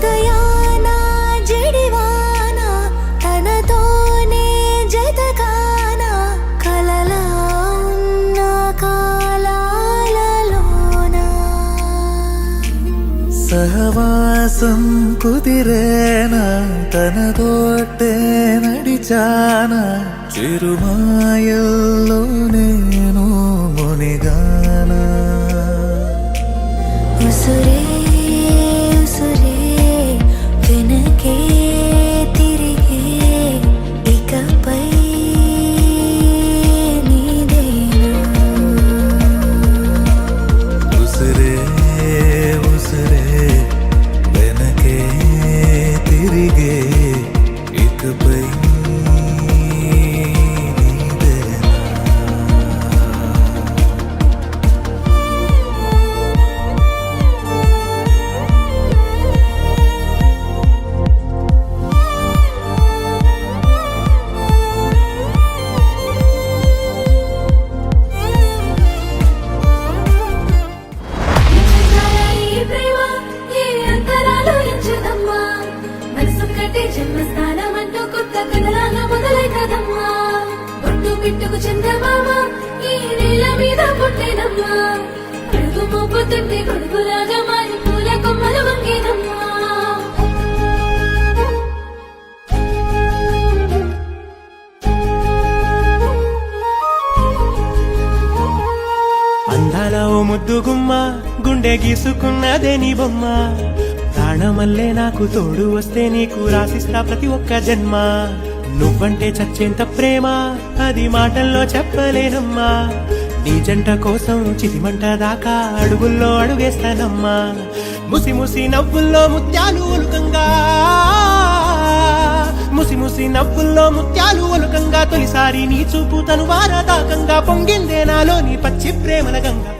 ఉదయాన జడివాన తనతోనే జతకాన కలలా ఉన్న కాలాలలోన సహవాసం కుదిరేనా తనతోటే నడిచానా చిరుమాయల్లో నేను మునిగానా ఉసురే ఉసురే వెనకే తిరిగే ఇకపై నీదేనా ఉసిరే ఉసిరే వెనకే తిరిగే ఇకపై జన్మస్థానమంటూ కొత్త కథలాగా మొదలై కదమ్మా ఒట్టు పిట్టుకు చందమామ ఈ నేల మీద పుట్టేనమ్మా అడుగు మోపుతుంటే గొడుగులాగా మారి పూల కొమ్మలు వంగేనమ్మా అందాల ఓ ముద్దు గుమ్మ గుండె గీసుకున్నదే నీ బొమ్మ ప్రాణమల్లే నాకు తోడు వస్తే నీకు రాసిస్తా ప్రతి ఒక్క జన్మ నువ్వంటే చచ్చేంత ప్రేమ అది మాటల్లో చెప్పలేనమ్మా నీ జంట కోసం చిలిమంట దాకా అడుగుల్లో అడుగేస్తానమ్మా ముసి ముసి నవ్వుల్లో ముత్యాలు ఒలుకంగా ముసి ముసి నవ్వుల్లో ముత్యాలు ఒలుకంగా తొలిసారి నీ చూపు తను వారదాకంగా పొంగిందే నాలో నీ పచ్చి ప్రేమల గంగా